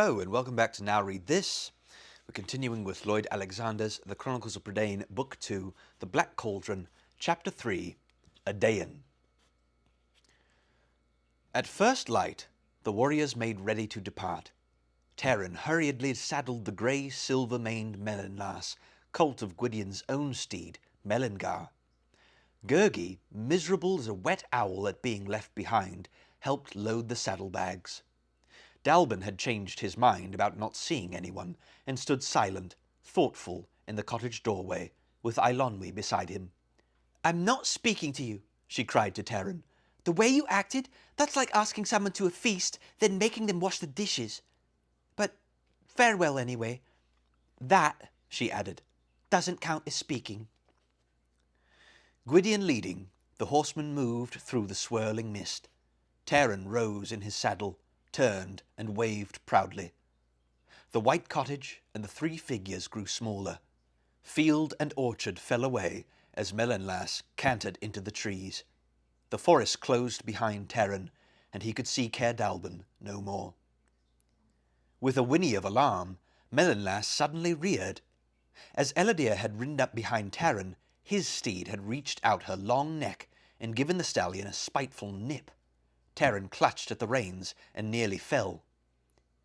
Hello and welcome back to Now Read This. We're continuing with Lloyd Alexander's The Chronicles of Prydain, Book 2, The Black Cauldron, Chapter 3, Prydain. At first light, the warriors made ready to depart. Taran hurriedly saddled the grey, silver-maned Melonlass, colt of Gwydion's own steed, Melangar. Gurgi, miserable as a wet owl at being left behind, helped load the saddlebags. Dalbin had changed his mind about not seeing anyone, and stood silent, thoughtful, in the cottage doorway, with Eilonwy beside him. "I'm not speaking to you," she cried to Taran. "The way you acted, that's like asking someone to a feast, then making them wash the dishes. But farewell anyway. That," she added, "doesn't count as speaking." Gwydion leading, the horsemen moved through the swirling mist. Taran rose in his saddle, turned and waved proudly. The white cottage and the three figures grew smaller. Field and orchard fell away as Melonlass cantered into the trees. The forest closed behind Taran, and he could see Caer Dalbin no more. With a whinny of alarm, Melonlass suddenly reared. As Ellidyr had ridden up behind Taran, his steed had reached out her long neck and given the stallion a spiteful nip. Taran clutched at the reins and nearly fell.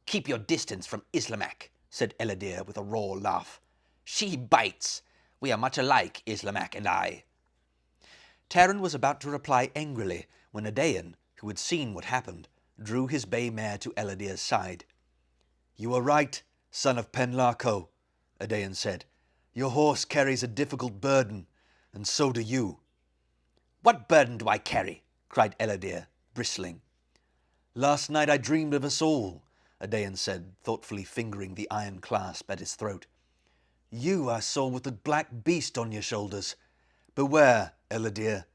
"Keep your distance from Islamak," said Ellidyr with a raw laugh. "She bites. We are much alike, Islamak and I." Taran was about to reply angrily when Prydain, who had seen what happened, drew his bay mare to Ellidyr's side. "You are right, son of Penlarco," Prydain said. "Your horse carries a difficult burden, and so do you." "What burden do I carry?" cried Ellidyr, bristling. "Last night I dreamed of us all," Prydain said, thoughtfully fingering the iron clasp at his throat. "You I saw with the black beast on your shoulders. Beware, Ellidyr,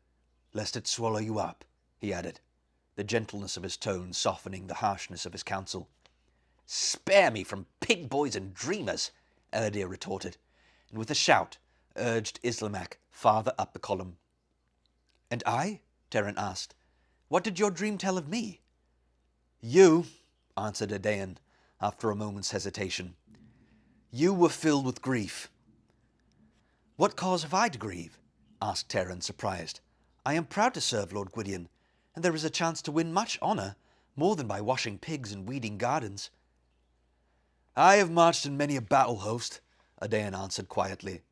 lest it swallow you up," he added, the gentleness of his tone softening the harshness of his counsel. "Spare me from pig boys and dreamers," Ellidyr retorted, and with a shout urged Islamak farther up the column. "And I?" Taran asked. "What did your dream tell of me?" "You," answered Prydain, after a moment's hesitation. "You were filled with grief." "What cause have I to grieve?" asked Taran, surprised. "I am proud to serve Lord Gwydion, and there is a chance to win much honour, more than by washing pigs and weeding gardens." "I have marched in many a battle host," Prydain answered quietly,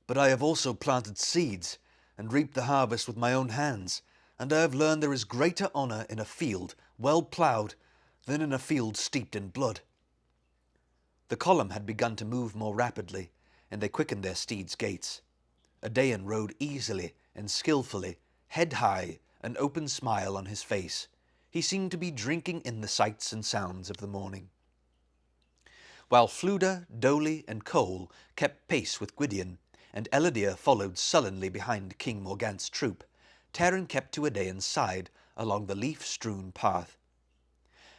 "but I have also planted seeds, and reaped the harvest with my own hands, and I have learned there is greater honour in a field well ploughed than in a field steeped in blood." The column had begun to move more rapidly, and they quickened their steeds' gaits. Prydain rode easily and skilfully, head high, an open smile on his face. He seemed to be drinking in the sights and sounds of the morning. While Fflewddur, Dolly, and Cole kept pace with Gwydion, and Ellidyr followed sullenly behind King Morgant's troop, Taran kept to Prydain's side along the leaf-strewn path.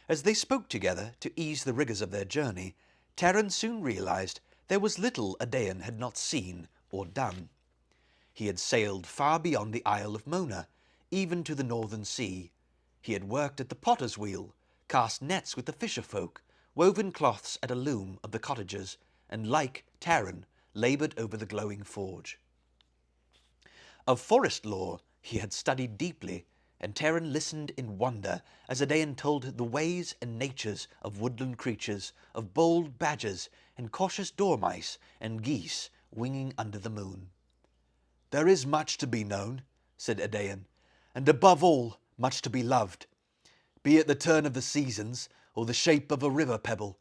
As they spoke together to ease the rigours of their journey, Taran soon realised there was little Prydain had not seen or done. He had sailed far beyond the Isle of Mona, even to the northern sea. He had worked at the potter's wheel, cast nets with the fisher folk, woven cloths at a loom of the cottagers, and, like Taran, laboured over the glowing forge. Of forest lore he had studied deeply, and Taran listened in wonder as Prydain told the ways and natures of woodland creatures, of bold badgers and cautious dormice and geese winging under the moon. "There is much to be known," said Prydain, "and above all much to be loved, be it the turn of the seasons or the shape of a river pebble.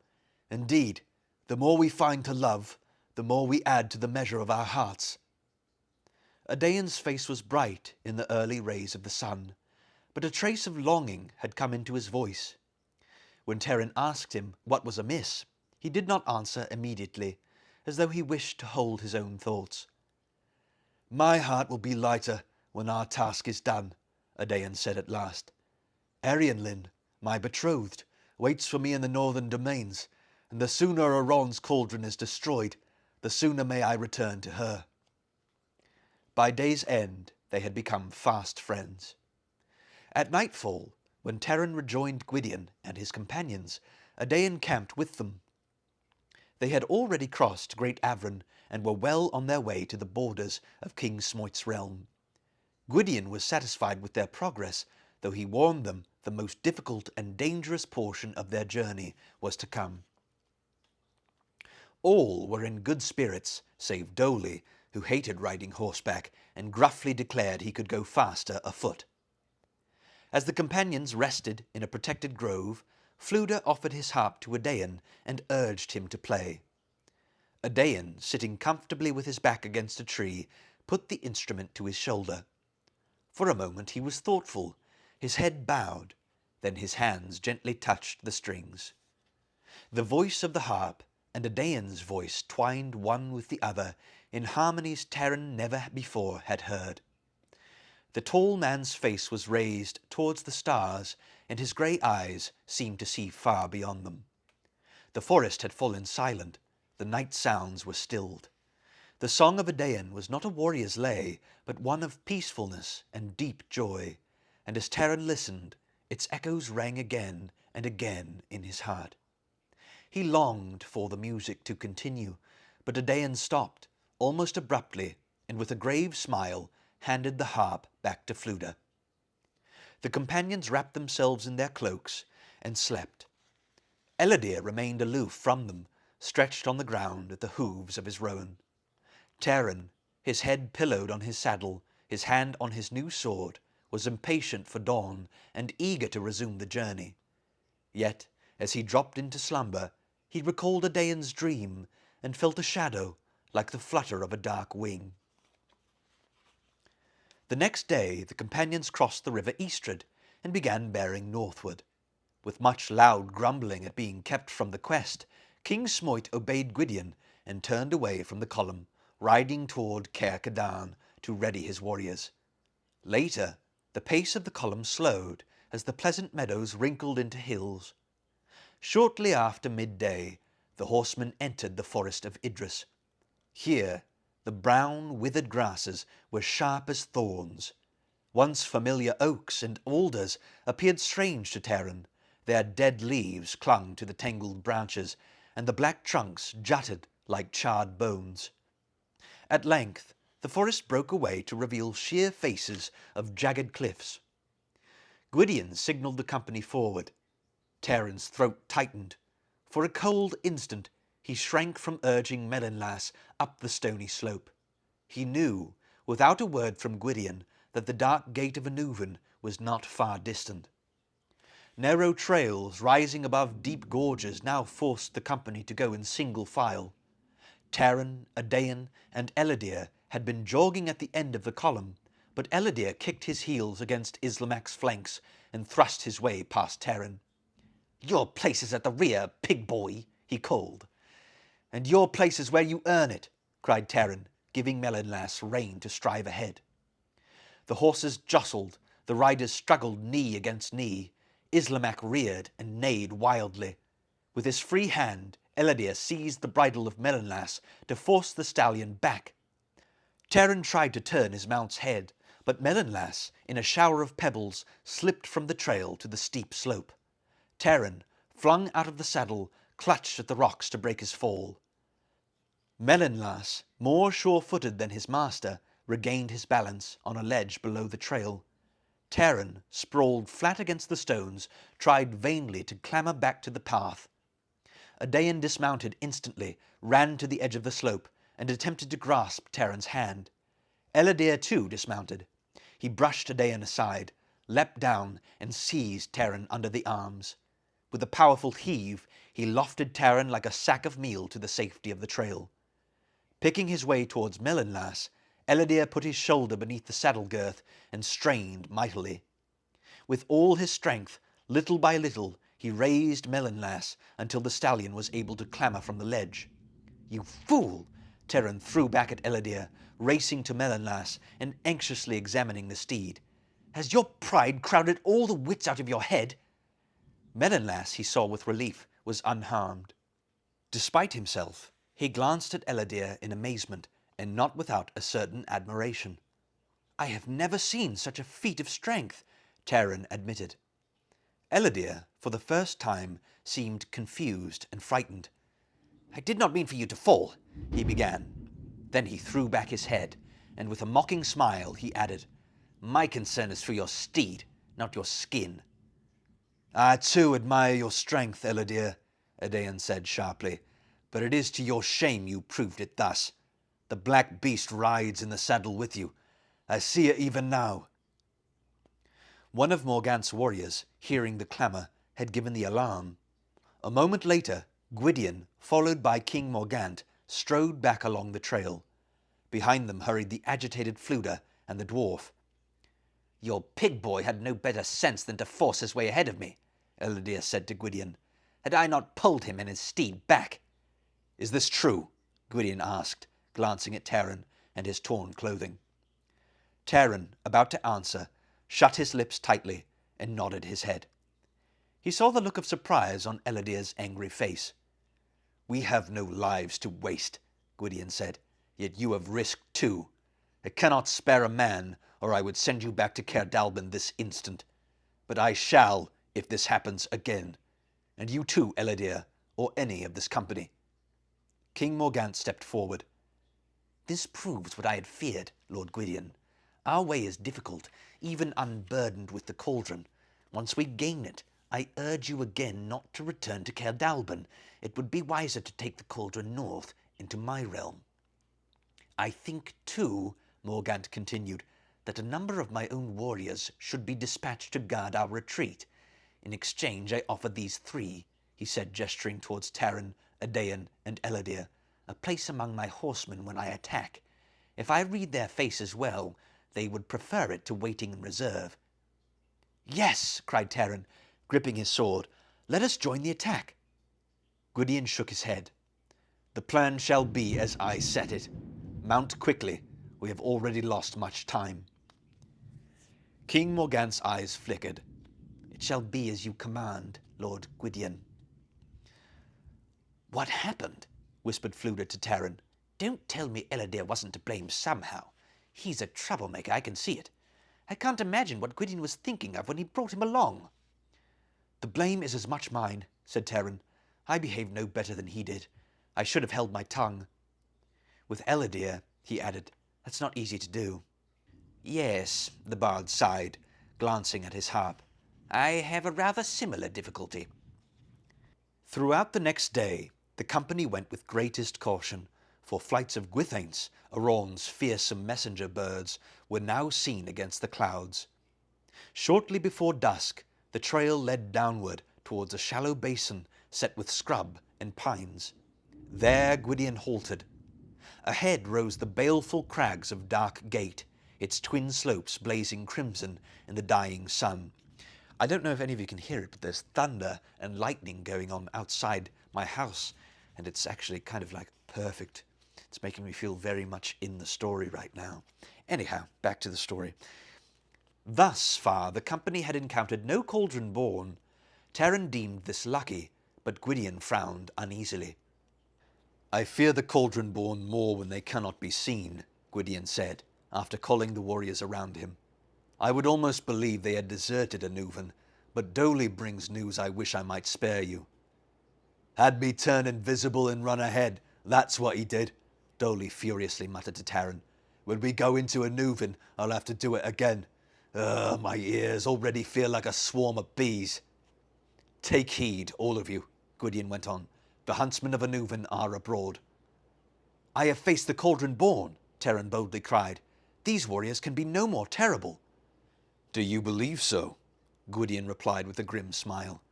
Indeed, the more we find to love, the more we add to the measure of our hearts." Prydain's face was bright in the early rays of the sun, but a trace of longing had come into his voice. When Taran asked him what was amiss, he did not answer immediately, as though he wished to hold his own thoughts. "My heart will be lighter when our task is done," Prydain said at last. "Arianlyn, my betrothed, waits for me in the northern domains, and the sooner Aron's cauldron is destroyed, the sooner may I return to her." By day's end they had become fast friends. At nightfall, when Taran rejoined Gwydion and his companions, Adain camped with them. They had already crossed Great Avron and were well on their way to the borders of King Smoit's realm. Gwydion was satisfied with their progress, though he warned them the most difficult and dangerous portion of their journey was to come. All were in good spirits, save Dolly, who hated riding horseback and gruffly declared he could go faster afoot. As the companions rested in a protected grove, Fflewddur offered his harp to Adain and urged him to play. Adain, sitting comfortably with his back against a tree, put the instrument to his shoulder. For a moment he was thoughtful, his head bowed, then his hands gently touched the strings. The voice of the harp and Adain's voice twined one with the other in harmonies Taran never before had heard. The tall man's face was raised towards the stars, and his grey eyes seemed to see far beyond them. The forest had fallen silent, the night sounds were stilled. The song of Adain was not a warrior's lay, but one of peacefulness and deep joy, and as Taran listened, its echoes rang again and again in his heart. He longed for the music to continue, but Adain stopped, almost abruptly, and with a grave smile handed the harp back to Fflewddur. The companions wrapped themselves in their cloaks and slept. Ellidyr remained aloof from them, stretched on the ground at the hooves of his roan. Taran, his head pillowed on his saddle, his hand on his new sword, was impatient for dawn and eager to resume the journey. Yet, as he dropped into slumber, he recalled Adain's dream and felt a shadow like the flutter of a dark wing. The next day the companions crossed the river eastward and began bearing northward. With much loud grumbling at being kept from the quest, King Smoit obeyed Gwydion and turned away from the column, riding toward Caer Cadairn to ready his warriors. Later, the pace of the column slowed as the pleasant meadows wrinkled into hills. Shortly after midday, the horsemen entered the forest of Idris. Here, the brown, withered grasses were sharp as thorns. Once familiar oaks and alders appeared strange to Taran. Their dead leaves clung to the tangled branches, and the black trunks jutted like charred bones. At length, the forest broke away to reveal sheer faces of jagged cliffs. Gwydion signalled the company forward. Taran's throat tightened. For a cold instant, he shrank from urging Melynlas up the stony slope. He knew, without a word from Gwydion, that the dark gate of Annuvin was not far distant. Narrow trails rising above deep gorges now forced the company to go in single file. Taran, Adain, and Ellidyr had been jogging at the end of the column, but Ellidyr kicked his heels against Islamac's flanks and thrust his way past Taran. "Your place is at the rear, pig boy," he called. "And your place is where you earn it," cried Taran, giving Melynlas rein to strive ahead. The horses jostled, the riders struggled knee against knee. Islamac reared and neighed wildly. With his free hand, Ellidyr seized the bridle of Melynlas to force the stallion back. Taran tried to turn his mount's head, but Melynlas, in a shower of pebbles, slipped from the trail to the steep slope. Taran, flung out of the saddle, clutched at the rocks to break his fall. Melynlas, more sure-footed than his master, regained his balance on a ledge below the trail. Taran, sprawled flat against the stones, tried vainly to clamber back to the path. Adain dismounted instantly, ran to the edge of the slope, and attempted to grasp Taran's hand. Ellidyr too dismounted. He brushed Adain aside, leapt down, and seized Taran under the arms. With a powerful heave, he lofted Taran like a sack of meal to the safety of the trail. Picking his way towards Melynlas, Ellidyr put his shoulder beneath the saddle girth and strained mightily. With all his strength, little by little, he raised Melynlas until the stallion was able to clamber from the ledge. "You fool!" Taran threw back at Ellidyr, racing to Melynlas and anxiously examining the steed. "Has your pride crowded all the wits out of your head?" Melynlas, he saw with relief, was unharmed. Despite himself, he glanced at Ellidyr in amazement, and not without a certain admiration. "I have never seen such a feat of strength," Taran admitted. Elodie, for the first time, seemed confused and frightened. "I did not mean for you to fall," he began. Then he threw back his head, and with a mocking smile he added, "My concern is for your steed, not your skin." "I too admire your strength, Elodie," Adain said sharply, "but it is to your shame you proved it thus. The black beast rides in the saddle with you. I see it even now." One of Morgant's warriors, hearing the clamour, had given the alarm. A moment later, Gwydion, followed by King Morgant, strode back along the trail. Behind them hurried the agitated Fflewddur and the dwarf. "Your pig boy had no better sense than to force his way ahead of me," Elodie said to Gwydion. "Had I not pulled him and his steed back?" "Is this true?" Gwydion asked, glancing at Taran and his torn clothing. Taran, about to answer, shut his lips tightly and nodded his head. He saw the look of surprise on Elodie's angry face. "We have no lives to waste," Gwydion said, "yet you have risked two. I cannot spare a man, or I would send you back to Caer Dallben this instant. But I shall, if this happens again. And you too, Elodie, or any of this company." King Morgant stepped forward. "This proves what I had feared, Lord Gwydion. Our way is difficult, even unburdened with the cauldron. Once we gain it, I urge you again not to return to Caer Dallben. It would be wiser to take the cauldron north, into my realm. I think, too," Morgant continued, "that a number of my own warriors should be dispatched to guard our retreat. In exchange I offer these three," he said, gesturing towards Taran, Adain, and Elodie, "a place among my horsemen when I attack. If I read their faces well, they would prefer it to waiting in reserve." "Yes," cried Taran, gripping his sword. "Let us join the attack." Gwydion shook his head. "The plan shall be as I set it. Mount quickly. We have already lost much time." King Morgant's eyes flickered. "It shall be as you command, Lord Gwydion." "What happened?" whispered Fflewddur to Taran. "Don't tell me Elodie wasn't to blame somehow. He's a troublemaker, I can see it. I can't imagine what Gwydion was thinking of when he brought him along." "The blame is as much mine," said Taran. "I behaved no better than he did. I should have held my tongue. With Elodie," he added, "that's not easy to do." "Yes," the bard sighed, glancing at his harp. "I have a rather similar difficulty." Throughout the next day, the company went with greatest caution, for flights of Gwythaints, Aron's fearsome messenger birds, were now seen against the clouds. Shortly before dusk, the trail led downward towards a shallow basin set with scrub and pines. There Gwydion halted. Ahead rose the baleful crags of Dark Gate, its twin slopes blazing crimson in the dying sun. I don't know if any of you can hear it, but there's thunder and lightning going on outside my house, and it's actually kind of like perfect. It's making me feel very much in the story right now. Anyhow, back to the story. Thus far, the company had encountered no cauldron-born. Taran deemed this lucky, but Gwydion frowned uneasily. "I fear the cauldron-born more when they cannot be seen," Gwydion said, after calling the warriors around him. "I would almost believe they had deserted Annuvin, but Dolly brings news I wish I might spare you." "Had me turn invisible and run ahead, that's what he did," Dolly furiously muttered to Taran. "When we go into Annuvin, I'll have to do it again. My ears already feel like a swarm of bees." "Take heed, all of you," Gwydion went on. "The huntsmen of Annuvin are abroad." "I have faced the cauldron-born," Taran boldly cried. "These warriors can be no more terrible." "Do you believe so?" Gwydion replied with a grim smile.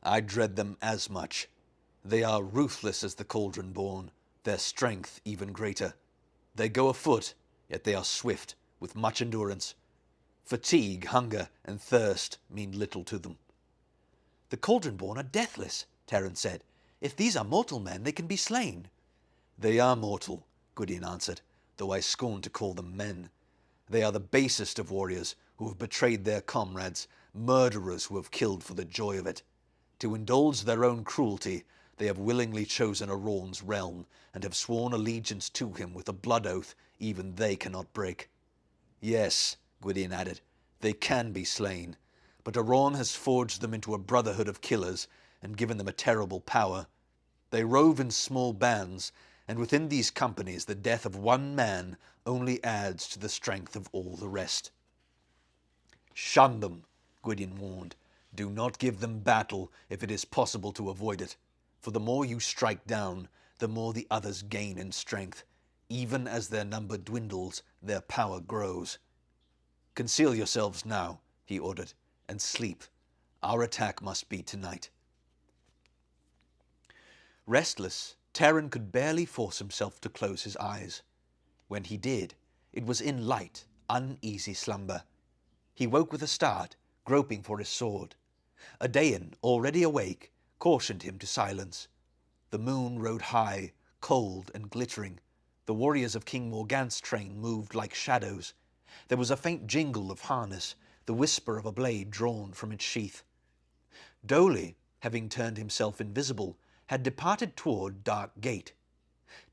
"I dread them as much. They are ruthless as the cauldron-born, their strength even greater. They go afoot, yet they are swift, with much endurance. Fatigue, hunger, and thirst mean little to them." "The cauldron-born are deathless," Taran said. "If these are mortal men, they can be slain." "They are mortal," Gwydion answered, "though I scorn to call them men. They are the basest of warriors, who have betrayed their comrades, murderers who have killed for the joy of it. To indulge their own cruelty, they have willingly chosen Aron's realm, and have sworn allegiance to him with a blood oath even they cannot break. Yes," Gwydion added, "they can be slain, but Arawn has forged them into a brotherhood of killers and given them a terrible power. They rove in small bands, and within these companies the death of one man only adds to the strength of all the rest. Shun them, Gwydion warned. Do not give them battle if it is possible to avoid it, for the more you strike down, the more the others gain in strength. Even as their number dwindles, their power grows. Conceal yourselves now, he ordered, and sleep. Our attack must be tonight. Restless, Taran could barely force himself to close his eyes. When he did, it was in light, uneasy slumber. He woke with a start, groping for his sword. Adain, already awake, cautioned him to silence. The moon rode high, cold and glittering. The warriors of King Morgant's train moved like shadows. There was a faint jingle of harness, the whisper of a blade drawn from its sheath. Dolly, having turned himself invisible, had departed toward Dark Gate.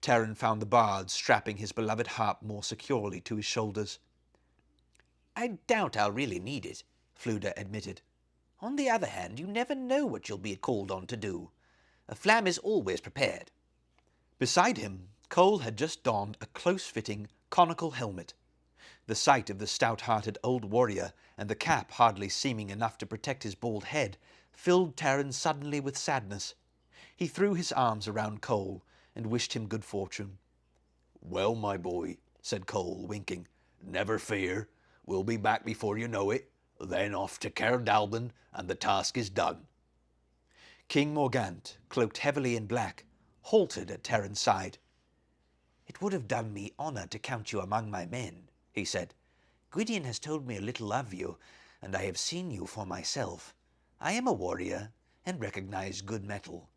Taran found the bard strapping his beloved harp more securely to his shoulders. "I doubt I'll really need it," Fluda admitted. "On the other hand, you never know what you'll be called on to do. A flam is always prepared." Beside him, Cole had just donned a close-fitting, conical helmet. The sight of the stout-hearted old warrior, and the cap hardly seeming enough to protect his bald head, filled Taran suddenly with sadness. He threw his arms around Cole and wished him good fortune. "Well, my boy," said Cole, winking, "never fear. We'll be back before you know it. Then off to Caer Dallben, and the task is done." King Morgant, cloaked heavily in black, halted at Taran's side. "It would have done me honour to count you among my men," he said. "Gwydion has told me a little of you, and I have seen you for myself. I am a warrior, and recognize good metal."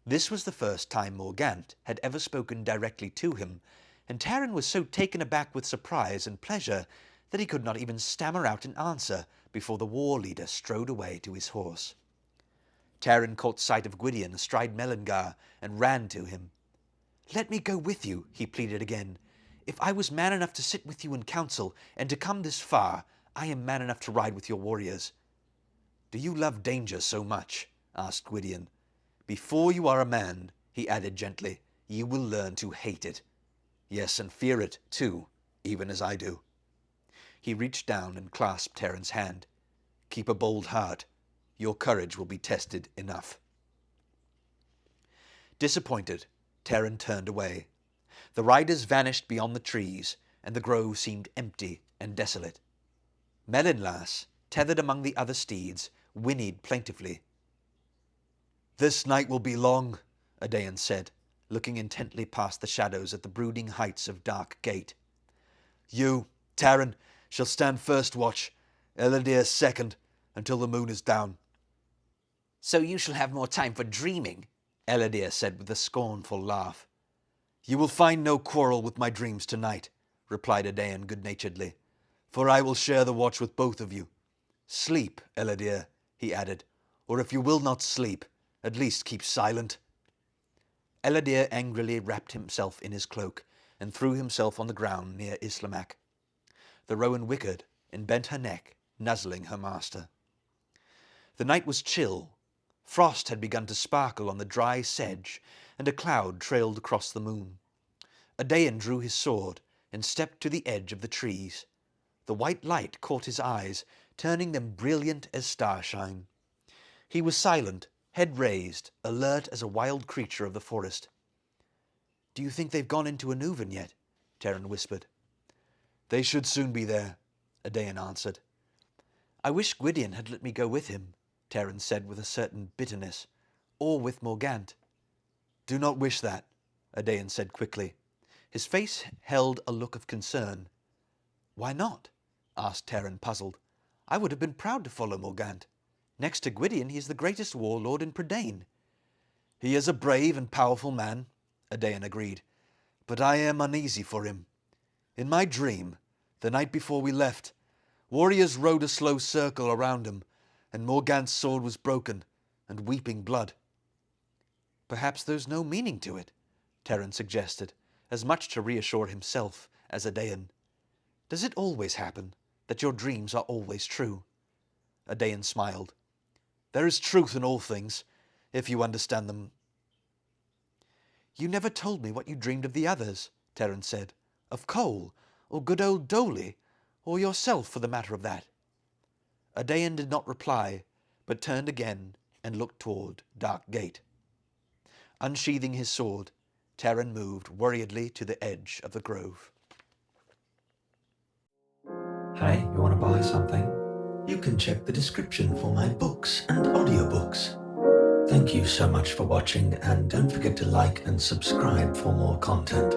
This was the first time Morgant had ever spoken directly to him, and Taran was so taken aback with surprise and pleasure that he could not even stammer out an answer before the war leader strode away to his horse. Taran caught sight of Gwydion astride Melingar and ran to him. "Let me go with you," he pleaded again. "If I was man enough to sit with you in council and to come this far, I am man enough to ride with your warriors." "Do you love danger so much?" asked Gwydion. "Before you are a man," he added gently, "you will learn to hate it. Yes, and fear it, too, even as I do." He reached down and clasped Taran's hand. "Keep a bold heart. Your courage will be tested enough." Disappointed, Taran turned away. The riders vanished beyond the trees, and the grove seemed empty and desolate. Melinlas, tethered among the other steeds, whinnied plaintively. "This night will be long," Adain said, looking intently past the shadows at the brooding heights of Dark Gate. "You, Taran, shall stand first watch, Elendil second, until the moon is down." "So you shall have more time for dreaming," Elendil said with a scornful laugh. "You will find no quarrel with my dreams tonight," replied Adain good-naturedly, "for I will share the watch with both of you. Sleep, Elendil," he added, "or if you will not sleep, at least keep silent." Elendil angrily wrapped himself in his cloak and threw himself on the ground near Islamak. The rowan whickered and bent her neck, nuzzling her master. The night was chill. Frost had begun to sparkle on the dry sedge, and a cloud trailed across the moon. Adain drew his sword and stepped to the edge of the trees. The white light caught his eyes, turning them brilliant as starshine. He was silent, head raised, alert as a wild creature of the forest. "Do you think they've gone into Anuvan yet?" Taran whispered. "They should soon be there," Adain answered. "I wish Gwydion had let me go with him," Taran said with a certain bitterness, "or with Morgant." "Do not wish that," Adain said quickly. His face held a look of concern. "Why not?" asked Taran, puzzled. "I would have been proud to follow Morgant. Next to Gwydion, he is the greatest warlord in Prydain." "He is a brave and powerful man," Adain agreed, "but I am uneasy for him. In my dream, the night before we left, warriors rode a slow circle around him, and Morgant's sword was broken and weeping blood." "Perhaps there's no meaning to it," Taran suggested, as much to reassure himself as Adain. "Does it always happen that your dreams are always true?" Adain smiled. There is truth in all things, if you understand them. You never told me what you dreamed of the others, Terran said. Of Cole, or good old Doley, or yourself for the matter of that. Adain did not reply, but turned again and looked toward Dark Gate. Unsheathing his sword, Terran moved worriedly to the edge of the grove. Hey, you want to buy something? You can check the description for my books and audiobooks. Thank you so much for watching, and don't forget to like and subscribe for more content.